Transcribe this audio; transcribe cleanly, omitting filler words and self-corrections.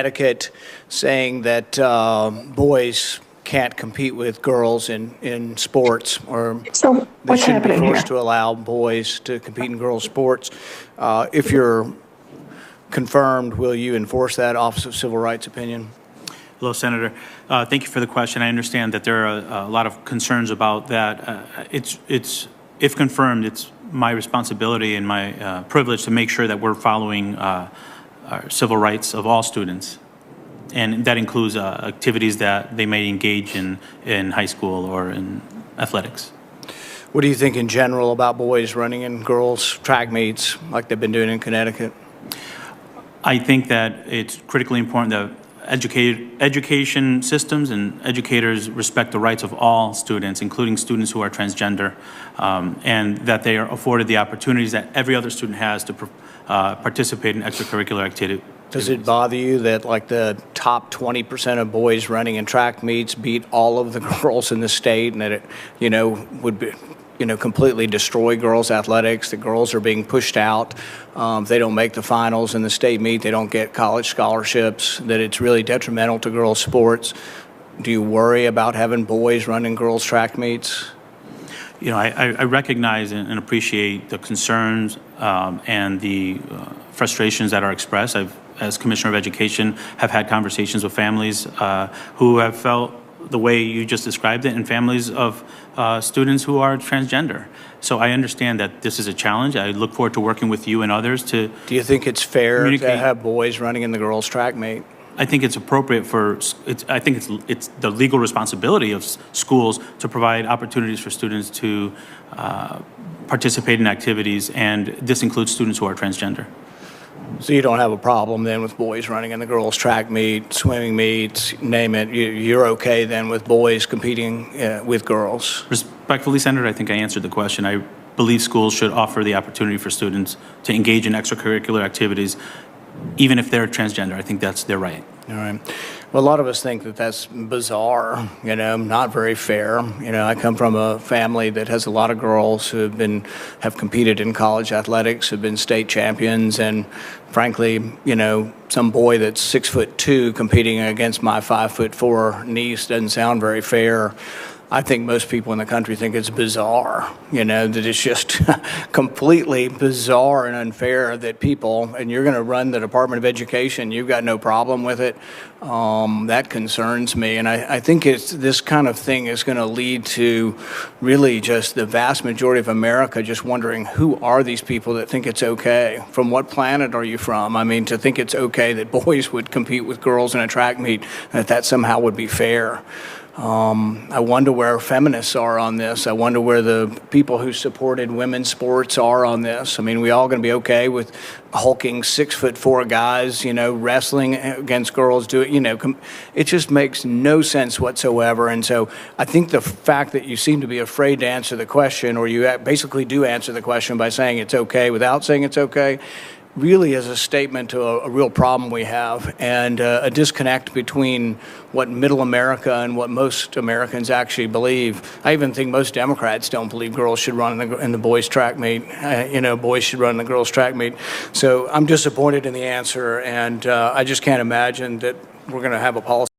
Connecticut saying that boys can't compete with girls in sports, or So they what's shouldn't be happening here? forced to allow boys to compete in girls' sports. If you're confirmed, will you enforce that Office of Civil Rights opinion? Hello, Senator. Thank you for the question. I understand that there are a lot of concerns about that. If confirmed, it's my responsibility and my privilege to make sure that we're following our civil rights of all students. And that includes activities that they may engage in high school or in athletics. What do you think in general about boys running in girls' track meets like they've been doing in Connecticut? I think that it's critically important that education systems and educators respect the rights of all students, including students who are transgender, and that they are afforded the opportunities that every other student has to participate in extracurricular activities. Does it bother you that like the top 20% of boys running in track meets beat all of the girls in the state, and that it, would be, completely destroy girls' athletics? The girls are being pushed out. If they don't make the finals in the state meet, they don't get college scholarships, that it's really detrimental to girls' sports. Do you worry about having boys running girls' track meets? I recognize and appreciate the concerns and the frustrations that are expressed. As Commissioner of Education, have had conversations with families who have felt the way you just described it, and families of students who are transgender. So I understand that this is a challenge. I look forward to working with you and others to. Do you think it's fair to have boys running in the girls' track meet? I think it's appropriate I think it's the legal responsibility of schools to provide opportunities for students to participate in activities, and this includes students who are transgender. So you don't have a problem then with boys running in the girls' track meet, swimming meets, name it. You're okay then with boys competing with girls? Respectfully, Senator, I think I answered the question. I believe schools should offer the opportunity for students to engage in extracurricular activities, even if they're transgender. I think that's their right. All right. Well, a lot of us think that that's bizarre, not very fair. I come from a family that has a lot of girls who have competed in college athletics, have been state champions, and frankly, some boy that's 6'2" competing against my 5'4" niece doesn't sound very fair. I think most people in the country think it's bizarre, that it's just completely bizarre and unfair that people, and you're going to run the Department of Education, you've got no problem with it. That concerns me, and I think this kind of thing is going to lead to really just the vast majority of America just wondering, who are these people that think it's okay? From what planet are you from? I mean, to think it's okay that boys would compete with girls in a track meet, that somehow would be fair. I wonder where feminists are on this. I wonder where the people who supported women's sports are on this. I mean, we all going to be okay with hulking 6'4" guys, wrestling against girls? It just makes no sense whatsoever. And so I think the fact that you seem to be afraid to answer the question, or you basically do answer the question by saying it's okay without saying it's okay, really is a statement to a real problem we have, and a disconnect between what middle America and what most Americans actually believe. I even think most Democrats don't believe girls should run in the boys' track meet. Boys should run in the girls' track meet. So I'm disappointed in the answer, and I just can't imagine that we're going to have a policy